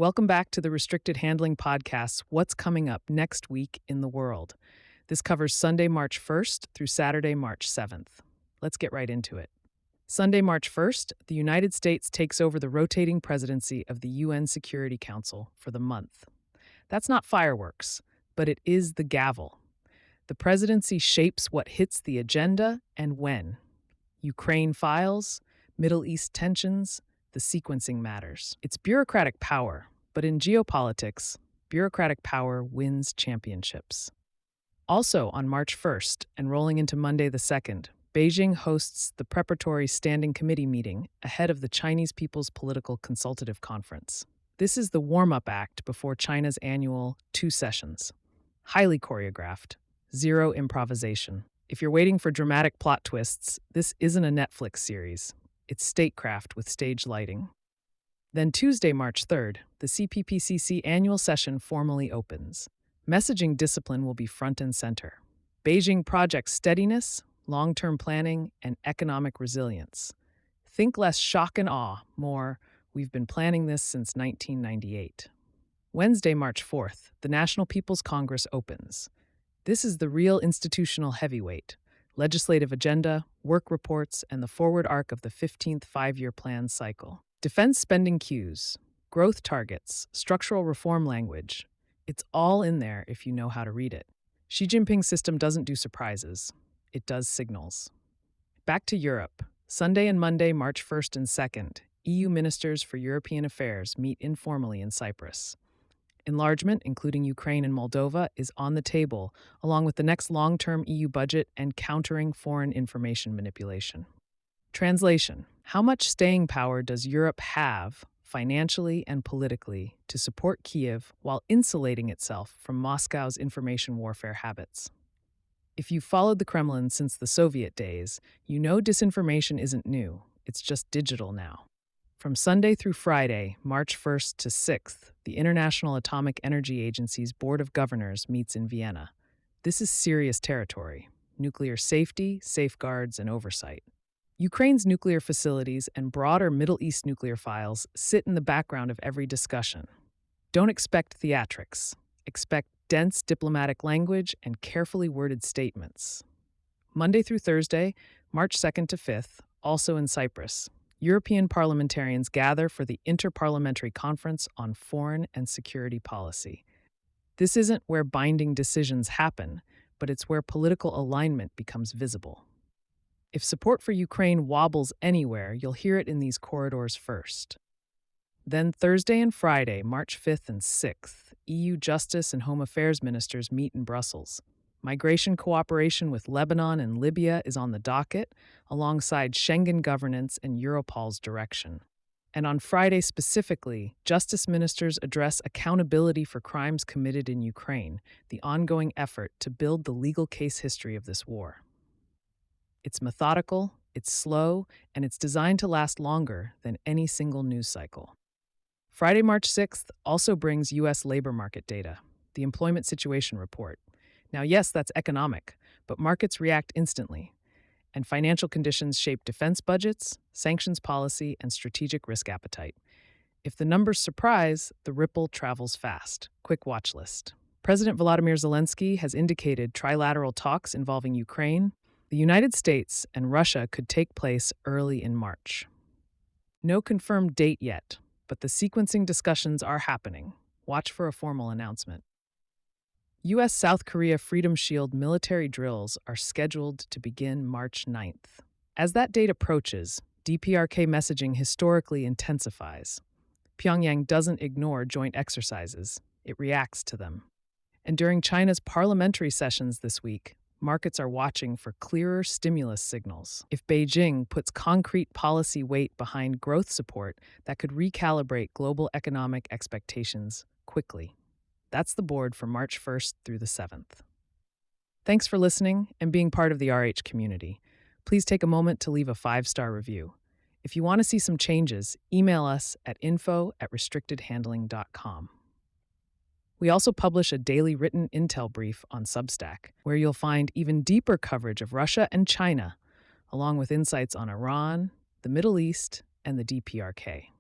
Welcome back to the Restricted Handling Podcast's What's Coming Up Next Week in the World. This covers Sunday, March 1st through Saturday, March 7th. Let's get right into it. Sunday, March 1st, the United States takes over the rotating presidency of the UN Security Council for the month. That's not fireworks, but it is the gavel. The presidency shapes what hits the agenda and when. Ukraine files, Middle East tensions, the sequencing matters. It's bureaucratic power, but in geopolitics, bureaucratic power wins championships. Also on March 1st and rolling into Monday the 2nd, Beijing hosts the preparatory Standing Committee meeting ahead of the Chinese People's Political Consultative Conference. This is the warm-up act before China's annual 2 sessions. Highly choreographed, zero improvisation. If you're waiting for dramatic plot twists, this isn't a Netflix series. It's statecraft with stage lighting. Then Tuesday, March 3rd, the CPPCC annual session formally opens. Messaging discipline will be front and center. Beijing projects steadiness, long-term planning, and economic resilience. Think less shock and awe, more, we've been planning this since 1998. Wednesday, March 4th, the National People's Congress opens. This is the real institutional heavyweight. Legislative agenda, work reports, and the forward arc of the 15th five-year plan cycle. Defense spending cues, growth targets, structural reform language. It's all in there if you know how to read it. Xi Jinping's system doesn't do surprises. It does signals. Back to Europe. Sunday and Monday, March 1st and 2nd, EU ministers for European affairs meet informally in Cyprus. Enlargement, including Ukraine and Moldova, is on the table, along with the next long-term EU budget and countering foreign information manipulation. Translation: how much staying power does Europe have, financially and politically, to support Kiev while insulating itself from Moscow's information warfare habits? If you've followed the Kremlin since the Soviet days, you know disinformation isn't new, it's just digital now. From Sunday through Friday, March 1st to 6th, the International Atomic Energy Agency's Board of Governors meets in Vienna. This is serious territory: nuclear safety, safeguards, and oversight. Ukraine's nuclear facilities and broader Middle East nuclear files sit in the background of every discussion. Don't expect theatrics. Expect dense diplomatic language and carefully worded statements. Monday through Thursday, March 2nd to 5th, also in Cyprus, European parliamentarians gather for the Interparliamentary Conference on Foreign and Security Policy. This isn't where binding decisions happen, but it's where political alignment becomes visible. If support for Ukraine wobbles anywhere, you'll hear it in these corridors first. Then Thursday and Friday, March 5th and 6th, EU Justice and Home Affairs ministers meet in Brussels. Migration cooperation with Lebanon and Libya is on the docket, alongside Schengen governance and Europol's direction. And on Friday specifically, justice ministers address accountability for crimes committed in Ukraine, the ongoing effort to build the legal case history of this war. It's methodical, it's slow, and it's designed to last longer than any single news cycle. Friday, March 6th also brings U.S. labor market data, the Employment Situation Report. Now, yes, that's economic, but markets react instantly, and financial conditions shape defense budgets, sanctions policy, and strategic risk appetite. If the numbers surprise, the ripple travels fast. Quick watch list. President Volodymyr Zelensky has indicated trilateral talks involving Ukraine, the United States, and Russia could take place early in March. No confirmed date yet, but the sequencing discussions are happening. Watch for a formal announcement. U.S.-South Korea Freedom Shield military drills are scheduled to begin March 9th. As that date approaches, DPRK messaging historically intensifies. Pyongyang doesn't ignore joint exercises, it reacts to them. And during China's parliamentary sessions this week, markets are watching for clearer stimulus signals. If Beijing puts concrete policy weight behind growth support, that could recalibrate global economic expectations quickly. That's the board for March 1st through the 7th. Thanks for listening and being part of the RH community. Please take a moment to leave a 5-star review. If you want to see some changes, email us at info@restrictedhandling.com. We also publish a daily written intel brief on Substack, where you'll find even deeper coverage of Russia and China, along with insights on Iran, the Middle East, and the DPRK.